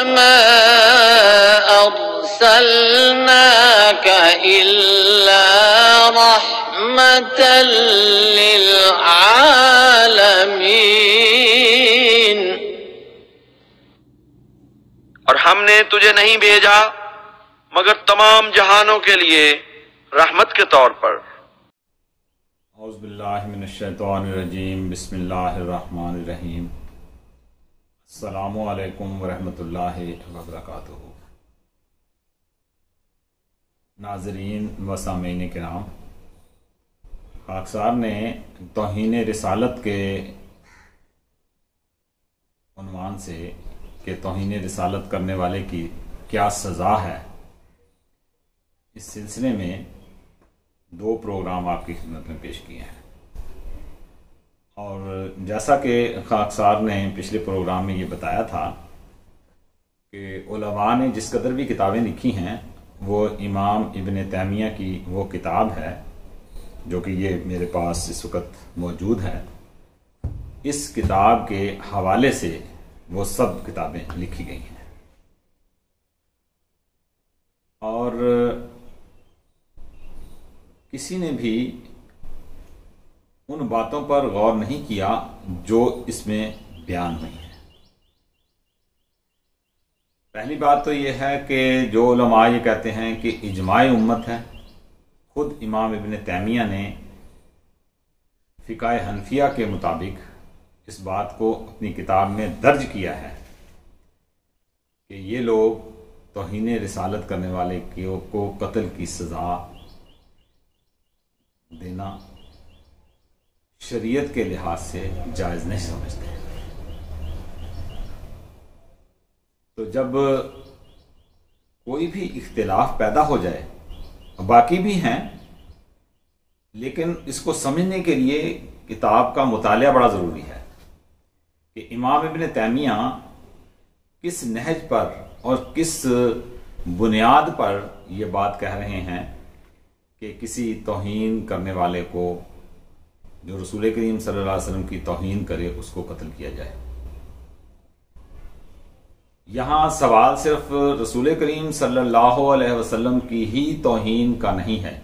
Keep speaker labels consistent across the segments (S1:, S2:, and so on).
S1: मा अर्सलनाका इल्ला रहमतल लिल आलमीन।
S2: और हमने तुझे नहीं भेजा मगर तमाम जहानों के लिए रहमत के तौर पर।
S3: औज़ु बिल्लाहि मिनश शैतानिर रजीम, बिस्मिल्लाहिर रहमानिर रहीम। अस्सलामु अलैकुम व रहमतुल्लाहि व बरकातुहू। नाज़रीन व सामीन किराम, खाकसार ने तौहीन रिसालत के उन्वान से कि तौहीन रिसालत करने वाले की क्या सज़ा है, इस सिलसिले में 2 प्रोग्राम आपकी खिदमत में पेश किए हैं। और जैसा कि खाकसार ने पिछले प्रोग्राम में ये बताया था कि उलमा ने जिस कदर भी किताबें लिखी हैं वो इमाम इब्न तैमिया की वो किताब है जो कि ये मेरे पास इस वक्त मौजूद है। इस किताब के हवाले से वो सब किताबें लिखी गई हैं और किसी ने भी उन बातों पर गौर नहीं किया जो इसमें बयान हुई है। पहली बात तो यह है कि जो उलमा ये कहते हैं कि इजमाए उम्मत है, खुद इमाम इब्न तैमिया ने फ़िक़्ह हनफिया के मुताबिक इस बात को अपनी किताब में दर्ज किया है कि ये लोग तौहीन रिसालत करने वाले को कत्ल की सज़ा देना शरीयत के लिहाज से जायज़ नहीं समझते। तो जब कोई भी इख्तिलाफ पैदा हो जाए, बाकी भी हैं, लेकिन इसको समझने के लिए किताब का मुतालिया बड़ा ज़रूरी है कि इमाम इब्न तैमिया किस नहज पर और किस बुनियाद पर ये बात कह रहे हैं कि किसी तौहीन करने वाले को, जो रसूल करीम सल्लल्लाहु अलैहि वसल्लम की तौहीन करे, उसको कत्ल किया जाए। यहां सवाल सिर्फ रसूल करीम सल्लल्लाहु अलैहि वसल्लम की ही तौहीन का नहीं है,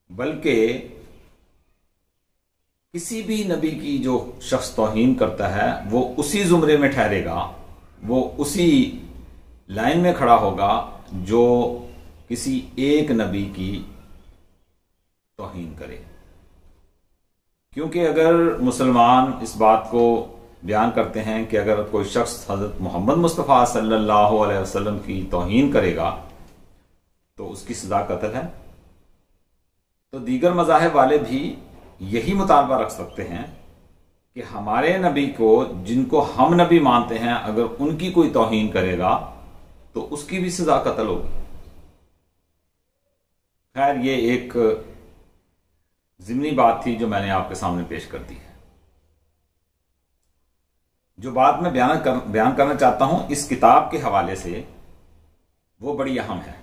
S3: बल्कि किसी भी नबी की जो शख्स तौहीन करता है वो उसी जुमरे में ठहरेगा, वो उसी लाइन में खड़ा होगा जो किसी एक नबी की तौहीन करे। क्योंकि अगर मुसलमान इस बात को बयान करते हैं कि अगर कोई शख्स हज़रत मोहम्मद मुस्तफ़ा सल्लल्लाहु अलैहि वसल्लम की तौहीन करेगा तो उसकी सज़ा कत्ल है, तो दीगर मज़ाहिब वाले भी यही मुतालबा रख सकते हैं कि हमारे नबी को, जिनको हम नबी मानते हैं, अगर उनकी कोई तौहीन करेगा तो उसकी भी सज़ा कत्ल होगी। खैर, ये एक ज़िमनी बात थी जो मैंने आपके सामने पेश कर दी है। जो बात मैं बयान करना चाहता हूं इस किताब के हवाले से, वो बड़ी अहम है।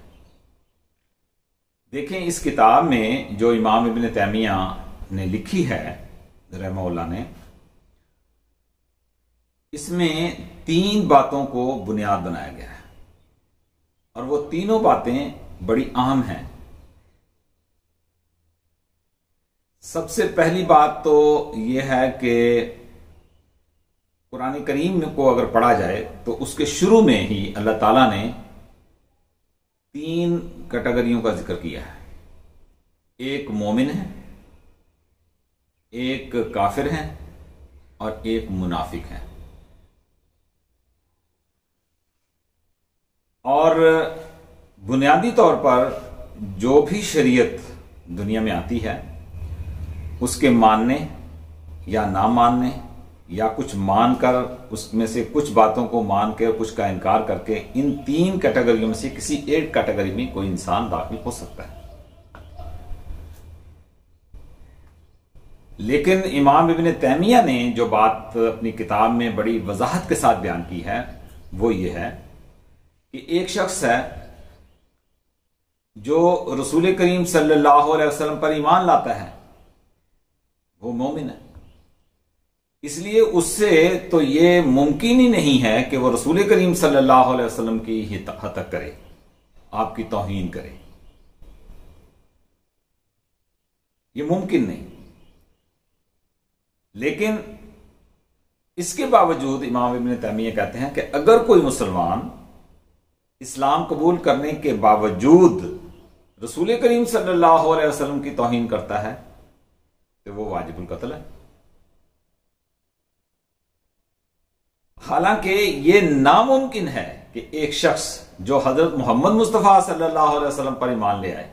S3: देखें, इस किताब में जो इमाम इब्न तैमिया ने लिखी है रहमहुल्लाह ने, इसमें 3 बातों को बुनियाद बनाया गया है और वो तीनों बातें बड़ी अहम हैं। सबसे पहली बात तो यह है कि कुरान करीम को अगर पढ़ा जाए तो उसके शुरू में ही अल्लाह ताला ने 3 कैटेगरियों का जिक्र किया है। एक मोमिन है, एक काफिर है और एक मुनाफिक है। और बुनियादी तौर पर जो भी शरीयत दुनिया में आती है उसके मानने या ना मानने या कुछ मानकर उसमें से कुछ बातों को मान के कुछ का इनकार करके, इन 3 कैटेगरियों में से किसी एक कैटेगरी में कोई इंसान दाखिल हो सकता है। लेकिन इमाम इब्न तैमिया ने जो बात अपनी किताब में बड़ी वजाहत के साथ बयान की है वो ये है कि एक शख्स है जो रसूल करीम सल्लल्लाहु अलैहि वसल्लम पर ईमान लाता है, वो मोमिन है। इसलिए उससे तो ये मुमकिन ही नहीं है कि वो रसूल करीम सल्लल्लाहु अलैहि वसल्लम की हतक करे, आपकी तौहीन करे, ये मुमकिन नहीं। लेकिन इसके बावजूद इमाम इब्न तैमिया कहते हैं कि अगर कोई मुसलमान इस्लाम कबूल करने के बावजूद रसूल करीम सल्लल्लाहु अलैहि वसल्लम की तौहीन करता है तो वो वाजिबुल कत्ल है। हालांकि ये नामुमकिन है कि एक शख्स जो हजरत मोहम्मद मुस्तफ़ा सल्लल्लाहु अलैहि वसल्लम पर ईमान ले आए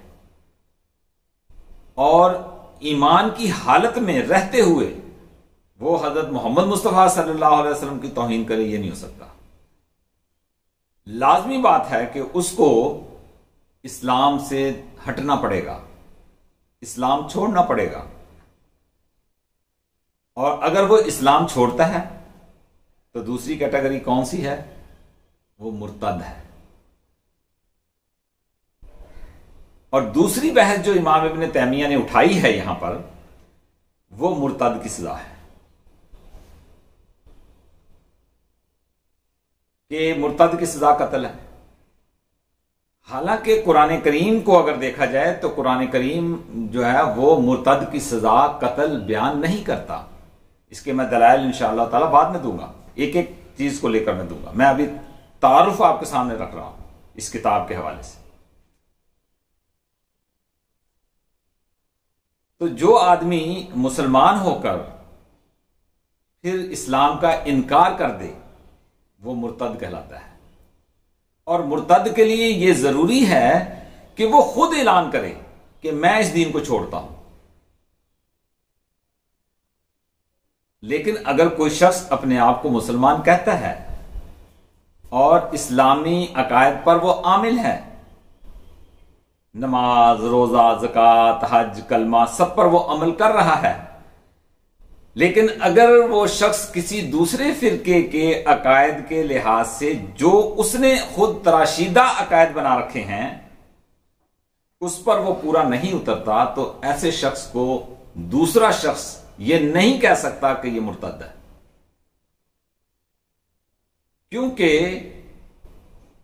S3: और ईमान की हालत में रहते हुए वो हजरत मोहम्मद मुस्तफ़ा सल्लल्लाहु अलैहि वसल्लम की तौहीन करे, ये नहीं हो सकता। लाजमी बात है कि उसको इस्लाम से हटना पड़ेगा, इस्लाम छोड़ना पड़ेगा। और अगर वो इस्लाम छोड़ता है तो दूसरी कैटेगरी कौन सी है? वो मुर्तद है। और दूसरी बहस जो इमाम इब्न तैमिया ने उठाई है यहां पर, वो मुर्तद की सजा है कि मुर्तद की सजा कत्ल है। हालांकि कुरान करीम को अगर देखा जाए तो कुरान करीम जो है वो मुर्तद की सजा कत्ल बयान नहीं करता। इसके मैं दलाइल इंशाअल्लाह ताला बाद में दूंगा, एक एक चीज को लेकर मैं दूंगा। मैं अभी तारुफ आपके सामने रख रहा हूं इस किताब के हवाले से। तो जो आदमी मुसलमान होकर फिर इस्लाम का इनकार कर दे वो मुर्तद कहलाता है। और मुर्तद के लिए यह जरूरी है कि वो खुद ऐलान करे कि मैं इस दीन को छोड़ता हूं। लेकिन अगर कोई शख्स अपने आप को मुसलमान कहता है और इस्लामी अकायद पर वो आमिल है, नमाज, रोजा, ज़कात, हज, कलमा, सब पर वो अमल कर रहा है, लेकिन अगर वो शख्स किसी दूसरे फिरके के अकायद के लिहाज से जो उसने खुद तराशीदा अकायद बना रखे हैं उस पर वो पूरा नहीं उतरता, तो ऐसे शख्स को दूसरा शख्स ये नहीं कह सकता कि ये मुर्तद है। क्योंकि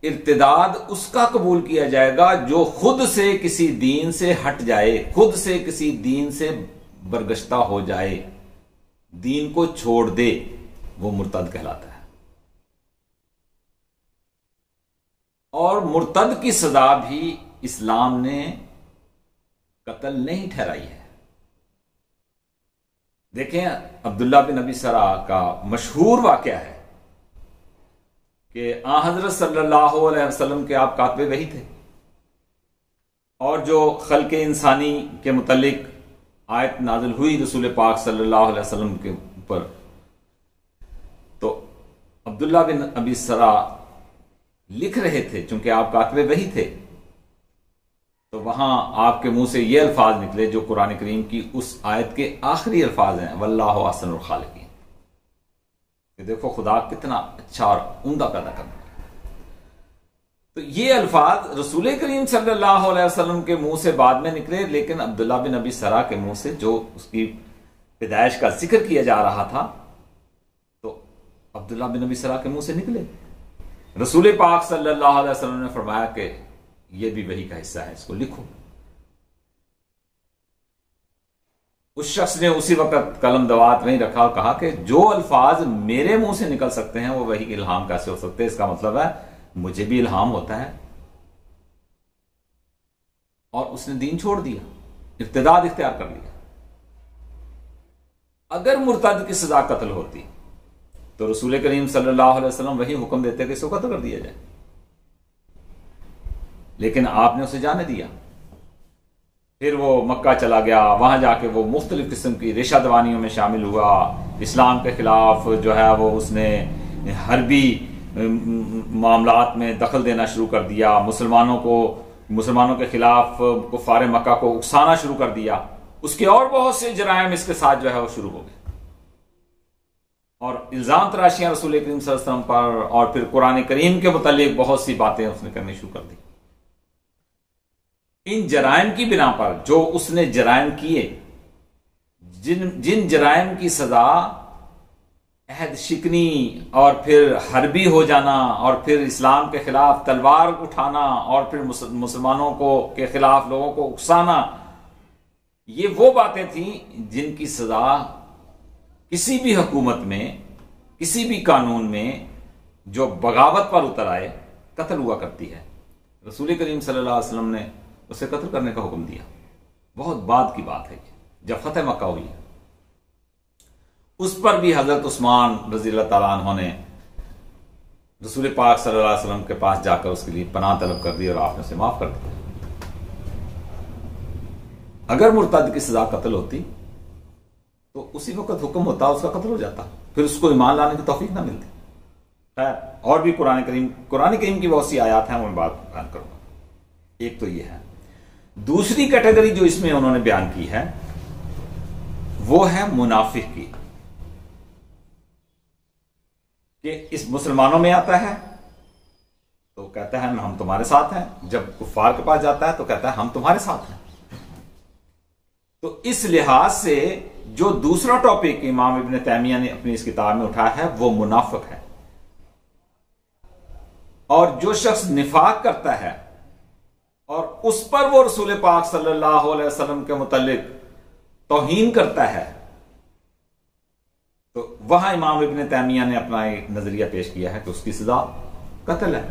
S3: इर्तिदाद उसका कबूल किया जाएगा जो खुद से किसी दीन से हट जाए, खुद से किसी दीन से बरगश्ता हो जाए, दीन को छोड़ दे, वो मुर्तद कहलाता है। और मुर्तद की सजा भी इस्लाम ने कत्ल नहीं ठहराई है। देखें, अब्दुल्ला बिन अबी सरा का मशहूर वाकया है कि आ हजरत सल्लल्लाहु अलैहि वसल्लम के आप कातबे वही थे और जो खल्के इंसानी के मुतल्लिक आयत नाजिल हुई रसूल पाक सल्लल्लाहु अलैहि वसल्लम के ऊपर, तो अब्दुल्ला बिन अबी सरा लिख रहे थे, चूंकि आप कातबे वही थे, तो वहां आपके मुंह से ये अल्फाज निकले जो कुरान करीम की उस आयत के आखिरी अल्फाज हैं, वल्लाहु अहसनुल खालिकीन। देखो खुदा कितना अच्छा और उम्दा पैदा करता है। तो ये अल्फाज रसूल करीम सल्लल्लाहु अलैहि वसल्लम के मुंह से बाद में निकले, लेकिन अब्दुल्ला बिन अबी सरा के मुंह से जो उसकी पैदाइश का जिक्र किया जा रहा था, तो अब्दुल्ला बिन अबी सरा के मुंह से निकले। रसूल पाक सल्लल्लाहु अलैहि वसल्लम ने फरमाया कि यह भी वही का हिस्सा है, इसको लिखो। उस शख्स ने उसी वक्त कलम दवात वहीं रखा और कहा कि जो अल्फाज मेरे मुंह से निकल सकते हैं वो वही इल्हाम कैसे हो सकते हैं? इसका मतलब है मुझे भी इल्हाम होता है। और उसने दीन छोड़ दिया, इर्तिदाद इख्तियार कर लिया। अगर मुर्तद की सजा कत्ल होती तो रसूल करीम सल्लल्लाहु अलैहि वसल्लम वही हुक्म देते कि इसको कत्ल कर दिया जाए, लेकिन आपने उसे जाने दिया। फिर वो मक्का चला गया, वहां जाके वो मुख्तलिफ किस्म की रेशा दवानियों में शामिल हुआ, इस्लाम के खिलाफ जो है वो उसने हरबी मामलात में दखल देना शुरू कर दिया, मुसलमानों के खिलाफ कुफारे मक्का को उकसाना शुरू कर दिया। उसके और बहुत से जराइम इसके साथ जो है वो शुरू हो गए और इल्जाम तराशियां रसूल करीम सल्लल्लाहु अलैहि वसल्लम पर और फिर कुरान करीम के मुतालिक बहुत सी बातें उसने करनी शुरू कर दी। इन जराइम की बिना पर जो उसने जराइम किए, जिन जराइम की सजा अहद शिकनी और फिर हरबी हो जाना और फिर इस्लाम के खिलाफ तलवार उठाना और फिर मुसलमानों को के खिलाफ लोगों को उकसाना, ये वो बातें थी जिनकी सजा किसी भी हुकूमत में, किसी भी कानून में जो बगावत पर उतर आए कत्ल हुआ करती है। रसूल करीम सल्लल्लाहु अलैहि वसल्लम ने उसे कत्ल करने का हुक्म दिया। बहुत बाद की बात है ये, जब फतेह मक्का हुई है, उस पर भी हजरत उस्मान रज़ी अल्लाह तआला अन्हु ने रसूल पाक सल्लल्लाहु अलैहि वसल्लम के पास जाकर उसके लिए पनाह तलब कर दी और आपने उसे माफ कर दिया। अगर मुर्तद की सजा कत्ल होती तो उसी वक्त हुक्म होता, उसका कत्ल हो जाता, फिर उसको ईमान लाने की तौफीक ना मिलती। खैर, और भी कुरान करीम की बहुत सी आयात हैं, मैं बात बयान करूंगा। एक तो ये है। दूसरी कैटेगरी जो इसमें उन्होंने बयान की है वो है मुनाफिक की, कि इस मुसलमानों में आता है तो कहता है हम तुम्हारे साथ हैं, जब कुफार के पास जाता है तो कहता है हम तुम्हारे साथ हैं। तो इस लिहाज से जो दूसरा टॉपिक इमाम इब्न तैमिया ने अपनी इस किताब में उठाया है वो मुनाफिक है। और जो शख्स निफाक करता है और उस पर वो रसूल पाक सल्लल्लाहु अलैहि वसल्लम के मुतालिक तौहीन करता है, तो वहां इमाम इब्न तैमिया ने अपना एक नजरिया पेश किया है कि उसकी सजा कत्ल है।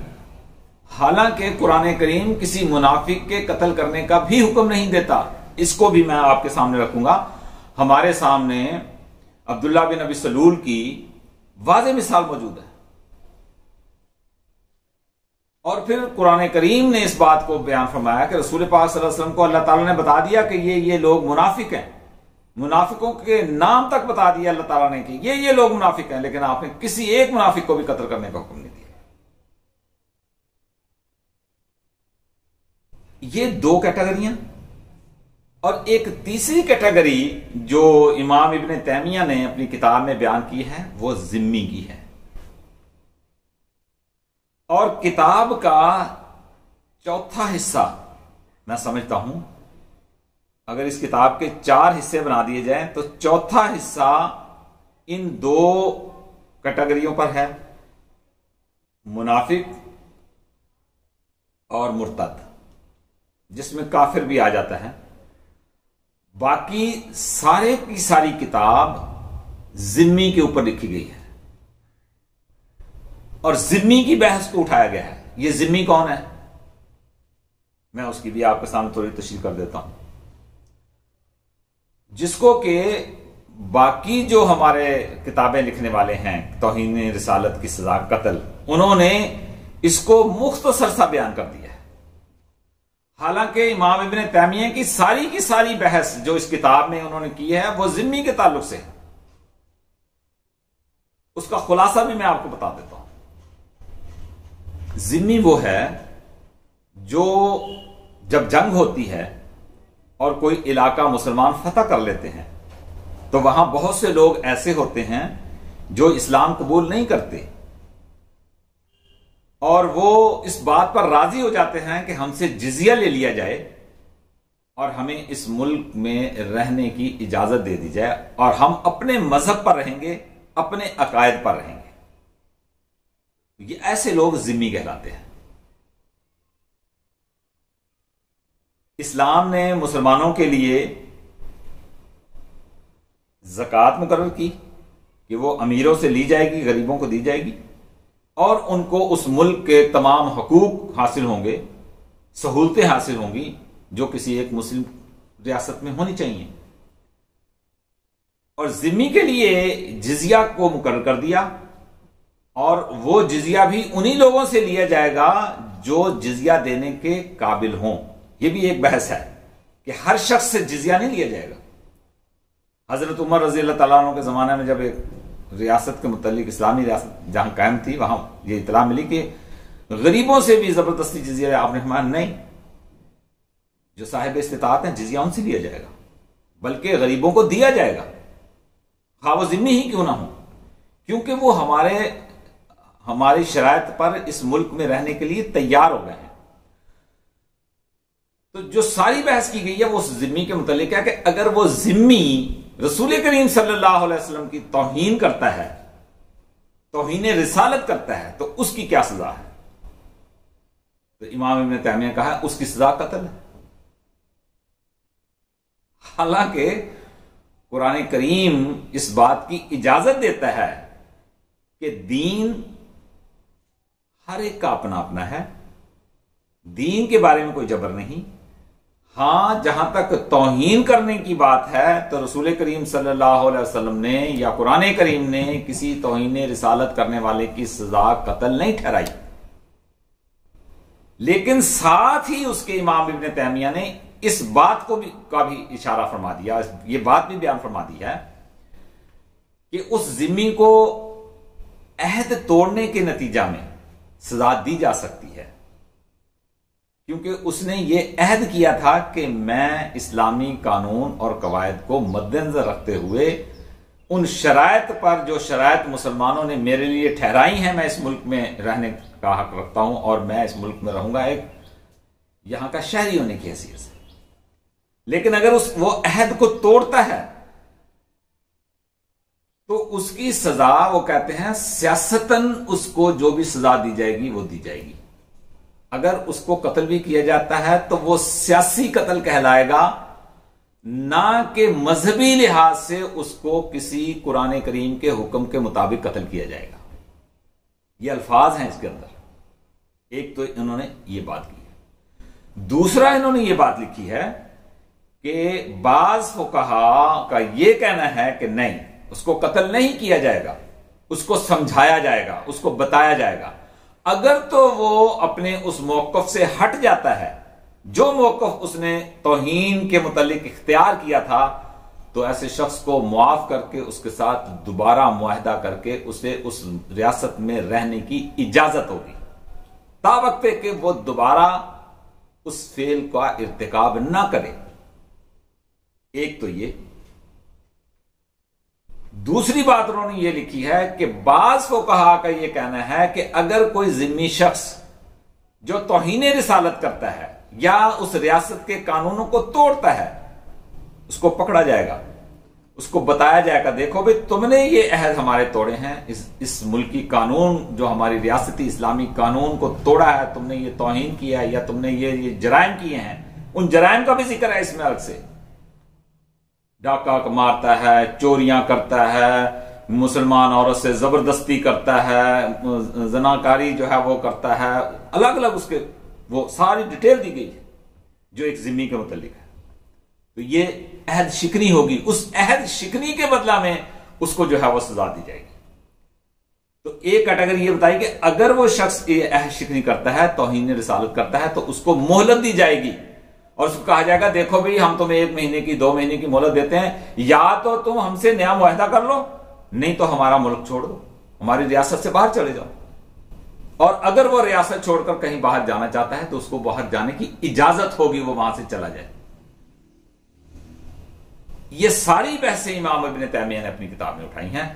S3: हालांकि कुरान करीम किसी मुनाफिक के कत्ल करने का भी हुक्म नहीं देता। इसको भी मैं आपके सामने रखूंगा। हमारे सामने अब्दुल्ला बिन अबी सलूल की वाज़ेह मिसाल मौजूद है। और फिर कुरान करीम ने इस बात को बयान फरमाया कि रसूल पाक सल्लल्लाहु अलैहि वसल्लम को अल्लाह ताला ने बता दिया कि ये लोग मुनाफिक हैं। मुनाफिकों के नाम तक बता दिया अल्लाह ताला ने कि ये लोग मुनाफिक हैं, लेकिन आपने किसी एक मुनाफिक को भी कत्ल करने का हुक्म नहीं दिया। ये दो कैटेगरियां। और एक तीसरी कैटेगरी जो इमाम इब्न तैमिया ने अपनी किताब में बयान की है वो जिम्मी की है। और किताब का चौथा हिस्सा मैं समझता हूं, अगर इस किताब के 4 हिस्से बना दिए जाएं तो चौथा हिस्सा इन दो कैटेगरियों पर है, मुनाफिक और मुर्तद, जिसमें काफिर भी आ जाता है। बाकी सारे की सारी किताब जिम्मी के ऊपर लिखी गई है और जिम्मी की बहस को उठाया गया है। ये जिम्मी कौन है, मैं उसकी भी आपके सामने थोड़ी तशरीह कर देता हूं। जिसको कि बाकी जो हमारे किताबें लिखने वाले हैं, तौहीन रिसालत की सजा कत्ल, उन्होंने इसको मुख्तसर सा बयान कर दिया है। हालांकि इमाम इब्न तैमिया की सारी बहस जो इस किताब में उन्होंने की है वो जिम्मी के ताल्लुक से है। उसका खुलासा भी मैं आपको बता देता हूं। जिम्मी वो है जो जब जंग होती है और कोई इलाका मुसलमान फतह कर लेते हैं तो वहां बहुत से लोग ऐसे होते हैं जो इस्लाम कबूल नहीं करते और वो इस बात पर राजी हो जाते हैं कि हमसे जिजिया ले लिया जाए और हमें इस मुल्क में रहने की इजाजत दे दी जाए और हम अपने मजहब पर रहेंगे, अपने अकायद पर रहेंगे। ये ऐसे लोग जिम्मी कहलाते हैं। इस्लाम ने मुसलमानों के लिए ज़कात मुकर्रर की कि वो अमीरों से ली जाएगी, गरीबों को दी जाएगी और उनको उस मुल्क के तमाम हकूक हासिल होंगे, सहूलतें हासिल होंगी जो किसी एक मुस्लिम रियासत में होनी चाहिए। और जिम्मी के लिए जिजिया को मुकर्रर कर दिया और वो जिजिया भी उन्हीं लोगों से लिया जाएगा जो जिजिया देने के काबिल हों। ये भी एक बहस है कि हर शख्स से जिजिया नहीं लिया जाएगा। हजरत उमर रजी अल्लाह तआला अन्हु के जमाने में जब एक रियासत के मुतालिक इस्लामी रियासत जहां कायम थी, वहां ये इतला मिली कि गरीबों से भी जबरदस्ती जिजिया आपने फरमाया नहीं, जो साहिब इस्तिताअत हैं जिजिया उनसे लिया जाएगा, बल्कि गरीबों को दिया जाएगा, खा वो जिम्मी ही क्यों ना हो, क्योंकि वो हमारी शराइत पर इस मुल्क में रहने के लिए तैयार हो गए हैं। तो जो सारी बहस की गई है वो उस जिम्मी के मुतालिक है कि अगर वो जिम्मी रसूल करीम सल्लल्लाहु अलैहि वसल्लम की तौहीन करता है तौहीन रिसालत करता है तो उसकी क्या सजा है? तो इमाम इब्न तैमिया कहा उसकी सजा कत्ल है। हालांकि कुरान करीम इस बात की इजाजत देता है कि दीन हर एक का अपना अपना है, दीन के बारे में कोई जबर नहीं। हां, जहां तक तौहीन करने की बात है तो रसूल करीम सल्लल्लाहु अलैहि वसल्लम ने या कुरान करीम ने किसी तौहीन रिसालत करने वाले की सजा कत्ल नहीं ठहराई। लेकिन साथ ही उसके इमाम इब्न तैमिया ने इस बात को का भी इशारा फरमा दिया, यह बात भी बयान फरमा दी है कि उस जिम्मी को अहद तोड़ने के नतीजा में सजा दी जा सकती है, क्योंकि उसने ये अहद किया था कि मैं इस्लामी कानून और कवायद को मद्देनजर रखते हुए उन शराइत पर जो शराइत मुसलमानों ने मेरे लिए ठहराई हैं, मैं इस मुल्क में रहने का हक रखता हूं और मैं इस मुल्क में रहूंगा एक यहां का शहरी होने की हैसियत से। लेकिन अगर वो अहद को तोड़ता है तो उसकी सजा, वो कहते हैं सियासतन उसको जो भी सजा दी जाएगी वो दी जाएगी। अगर उसको कत्ल भी किया जाता है तो वो सियासी कत्ल कहलाएगा, ना कि मजहबी लिहाज से उसको किसी कुरान करीम के हुक्म के मुताबिक कत्ल किया जाएगा। ये अल्फाज हैं इसके अंदर। एक तो इन्होंने ये बात की है। दूसरा इन्होंने ये बात लिखी है कि बाज फुकहा का ये कहना है कि नहीं, उसको कत्ल नहीं किया जाएगा, उसको समझाया जाएगा, उसको बताया जाएगा। अगर तो वो अपने उस मौकफ से हट जाता है जो मौकफ उसने तौहीन के मुतालिक इख्तियार किया था, तो ऐसे शख्स को मुआफ करके उसके साथ दोबारा मुआहदा करके उसे उस रियासत में रहने की इजाजत होगी, तावक्ते कि वो दोबारा उस फेल का इर्तिकाब ना करे। एक तो ये। दूसरी बात उन्होंने ये लिखी है कि बाज फुकहा का ये कहना है कि अगर कोई जिम्मी शख्स जो तौहीन रिसालत करता है या उस रियासत के कानूनों को तोड़ता है, उसको पकड़ा जाएगा, उसको बताया जाएगा, देखो भाई तुमने ये अहद हमारे तोड़े हैं, इस मुल्की कानून जो हमारी रियासती इस्लामी कानून को तोड़ा है, तुमने ये तौहीन किया है या तुमने ये जराइम किए हैं। उन जराइम का भी जिक्र है इसमें अलग से। डाका मारता है, चोरियां करता है, मुसलमान औरत से जबरदस्ती करता है, जनाकारी जो है वो करता है, अलग अलग उसके वो सारी डिटेल दी गई है जो एक जिम्मी के मुतालिक है। तो ये अहद शिकनी होगी, उस अहद शिकनी के बदला में उसको जो है वो सजा दी जाएगी। तो एक कैटेगरी ये बताई कि अगर वो शख्स ये अहद शिकनी करता है, तौहीन रिसालत करता है, तो उसको मोहलत दी जाएगी और उसको कहा जाएगा देखो भाई हम तुम्हें 1 महीने की 2 महीने की मोहलत देते हैं, या तो तुम हमसे नया मुआहदा कर लो, नहीं तो हमारा मुल्क छोड़ दो, हमारी रियासत से बाहर चले जाओ। और अगर वो रियासत छोड़कर कहीं बाहर जाना चाहता है तो उसको बाहर जाने की इजाजत होगी, वो वहां से चला जाए। ये सारी बहसें इमाम इब्न तैमिया ने अपनी किताब में उठाई हैं,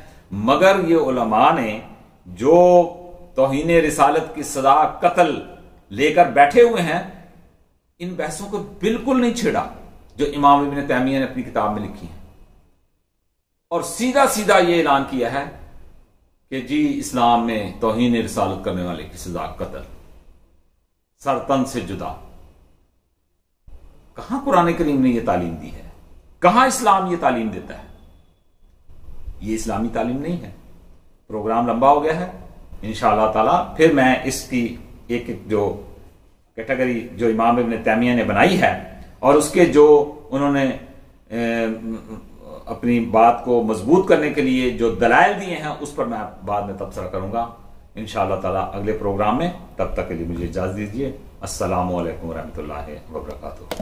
S3: मगर ये उलमा ने जो तौहीन रिसालत की सजा कत्ल लेकर बैठे हुए हैं, इन बहसों को बिल्कुल नहीं छेड़ा जो इमाम इब्न तैमिया ने अपनी किताब में लिखी है, और सीधा सीधा ये ऐलान किया है कि जी इस्लाम में तौहीन रिसालत करने वाले की सजा कत्ल, सरतन से जुदा। कहां कुरान करीम ने यह तालीम दी है? कहां इस्लाम ये तालीम देता है? ये इस्लामी तालीम नहीं है। प्रोग्राम लंबा हो गया है, इंशाअल्लाह ताला फिर मैं इसकी एक एक जो कैटेगरी जो इमाम इब्न तैमिया ने बनाई है और उसके जो उन्होंने अपनी बात को मजबूत करने के लिए जो दलाइल दिए हैं, उस पर मैं बाद में तबसरा करूंगा इंशाअल्लाह ताला अगले प्रोग्राम में। तब तक के लिए मुझे इजाजत दीजिए। अस्सलामु अलैकुम रहमतुल्लाहि व बरकातुहू।